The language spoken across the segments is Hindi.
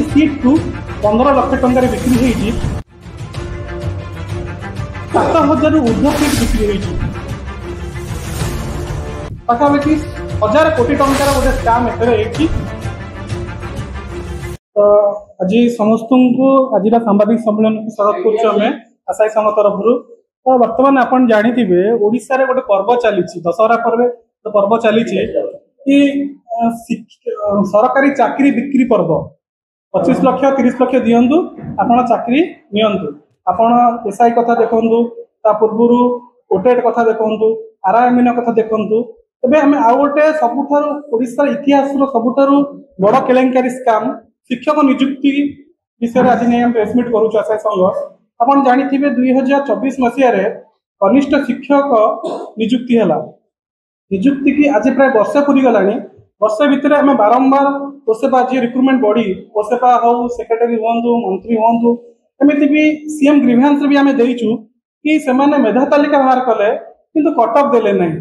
सीट को 15 लाख टंकार बिक्री होती 7,000 ऊर्ध्व सीट बिक्री होती पाखापाखि 1,000 कोटी टंकार गोटे स्काम एथरे तो आज समस्त को आज सांबादिक सम्मेलन को स्वागत करें आशायी संघ तरफ। तो बर्तमान आप जानी ओडिशा रे गोटे पर्व चली दशहरा पर्व चली कि सरकारी चाकरी बिक्री पर्व 25 लाख 30 लाख दिंतु आप चाकरी नियंतु आपण एसआई कथा देखु पूर्व ओटेट कथा देखु आरआईएमएन कथा देखु तेज आम आउ गोटे सबुठ ओडिशा इतिहास सबुठ बड़ केलेंकारी स्काम शिक्षक नियुक्ति विषय आज नहीं प्रेसमिट करुँ आशायी संघ। आप जानी 2024 मसीह कनिष्ठ शिक्षक नियुक्ति है नियुक्ति की आज प्राय वर्षे पूरी गला वर्षे भितर आम बारंबार ओसेपा जी रिक्रुटमेंट बॉडी ओसेपा हो सेक्रेटरी हूँ मंत्री हूँ एमती भी सीएम ग्रीवेंस भी आम देचु कि से मेधा तालिका बाहर कले किंतु कटअप देले नहीं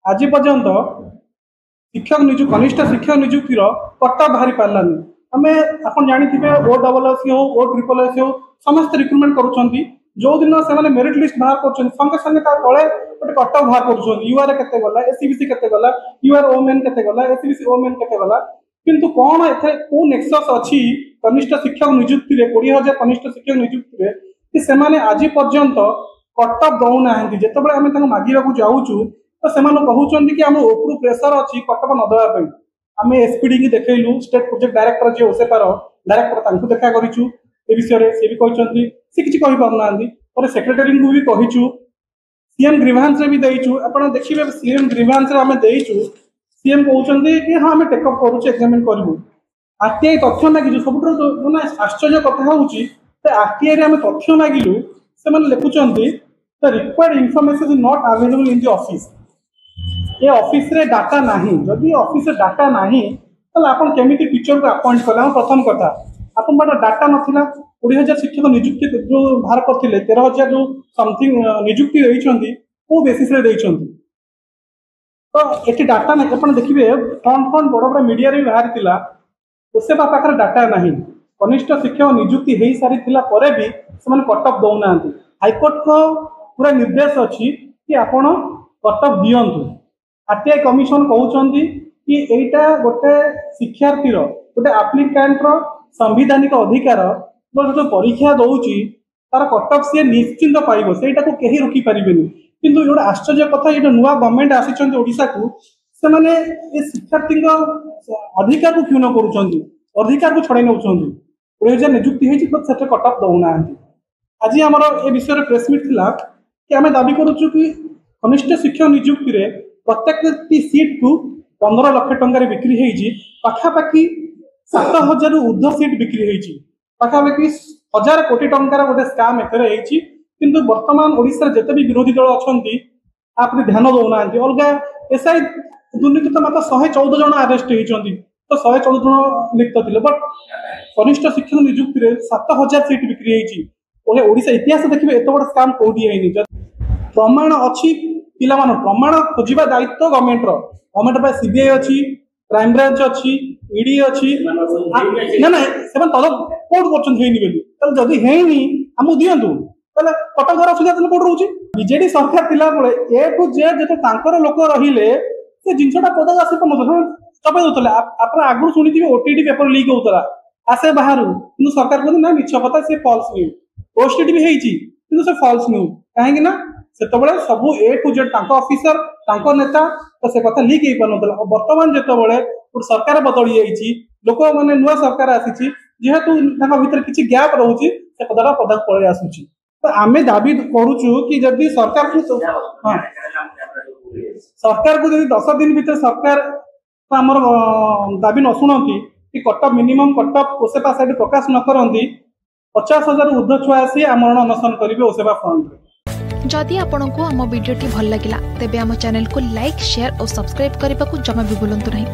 आज पर्यंत शिक्षक कनिष्ठ शिक्षक नियुक्तिर कटअप बाहरी पार्लानी आम आप जानी OSS हो OSSS हो समस्त रिक्रुटमेंट करुँच जो दिन से मेरिट लिस्ट बाहर कर संगे संगे तले गोटे कटअप बाहर कर यूआर के गला एससीबीसी के गला यूआर ओमेन के गला एससीबीसी ओमेन के गला किंतु कौन एथे को नेक्सस अच्छी कनिष्ठ शिक्षक नियुक्ति 20,000 कनिष्ठ शिक्षक नियुक्ति से आज पर्यंत कटअप दौना जिते आम मांगा जाऊँ तो से कहते कि आम उपरू प्रेसर अच्छी कटअप न देवाई आम एसपीडी की देखलु स्टेट प्रोजेक्ट डायरेक्टर जी ओसेपार डायरेक्टर देखा करूँ ए विषय सी भी कहते सी किसी कही सेक्रेटरी को भी कहीचु सीएम ग्रीवेंस भी देचु आप देखिए सीएम ग्रीवेंस आम देचु सीएम कहते कि हाँ आम टेकअप करुँ एग्जामिन करूँ आरटीआई तथ्य मागिलु सब मैंने आश्चर्य कथा हूँ आरटीआई आम तथ्य मागिलु से लिखुंट the required information is not available in the office ये ऑफिस रे डाटा नहीं जदि ऑफिस रे डाटा नहीं तो आप केमिति टीचर को अपॉइंट कले प्रथम कथा आपन बाटा डाटा नथिला 20,000 शिक्षक नियुक्ति जो बाहर करथिले 13,000 जो समथिंग नियुक्ति रहिछंती वो बेसिस रे देइछंती तो एटी डाटा नहीं अपन देखिबे कौन बड़ बड़ मीडिया रे बाहर थिला ओसे पाखर डाटा नहीं कनिष्ठ शिक्षक नियुक्ति हेई सारी थिला परे भी से कटअप दौना हाईकोर्ट को पूरा निर्देश अच्छी कि आपण कटअप दियंतु आरटीआई कमिशन कहउछंती कि एटा गोटे शिक्षार्थीर गोटे एप्लिकेंटर संविधानिक अधिकार जो परीक्षा दौची तार कटअप सी निश्चिंत पाइब से कहीं रोकी पारे किंतु गोटे आश्चर्य कथा ये नुआ गवर्नमेंट आसी ओडिशा को से शिक्षार्थी अधिकार को क्षुण्ण कर छड़ाई नौ 20,000 नियुक्ति होती कटअप दौना आज आम ए विषय प्रेसमिट थिला कि आम दाबी करुचु कि कनिष्ठ शिक्षक नियुक्ति प्रत्येक सीट को 15 लाख टंकार बिक्री होती पाखापाखि 7,000 ऊर्ध्व सीट बिक्री होती पाखापाखि 1,000 कोटी टंकार गोटे स्काम एथरे किंतु वर्तमान ओडिशा जिते भी विरोधी दल अच्छा आप ध्यान दौना अलग एसआई दुर्नीति तो मात्र 114 जन आरेस्ट होती तो 114 जन लिप्त थे बट कनिष्ठ शिक्षक नियुक्ति 7,000 सीट बिक्री होती ओडिशा इतिहास देखिए एत बड़ स्काम कौटी है प्रमाण अच्छी पिला प्रमाण खोजा दायित्व गवर्नमेंट सीबीआई अच्छी क्राइम ब्रांच अच्छी ईडी अच्छी ना ना से कौट कर जदि हैनी आमको दिंतु कटक घर असुविधा कौट रोचे बीजेडी सरकार थिला बेले ए टू जेड जो लोक रहिले से जिनटा पद आसी चपे दौले आप आगु शुणी ओटीटी पेपर लीक होता आसे बाहर कि सरकार कहते ना मिछ कथा से फल्स न्यूज ओटीटी भी होती से फल्स न्यूज कहीं से सब ए टू जेड ऑफिसर नेता तो से कथा लीक हो पार बर्तमान जो सरकार बदली जाइए लोक मैंने नुआ सरकार आसी जेहेतु भर किसी गैप रोचे से कथा पदा पलि आसूँ तो आम दाबी करुचु कि जदि सरकार को हाँ सरकार को जब 10 दिन भीतर सरकार आमर दाबी न शुणती कि कटअप मिनिमम कटअप ओसेपा साइड प्रकाश न करती 50,000 ऊर्ध्व छुआ आसी आमरण अनशन करेंगे ओसेपा फ्रंट। जदि आपंक आम भिडी भल लगा तेब आम चैनल को लाइक शेयर और सब्सक्राइब करने को जमा भी भूलु नहीं।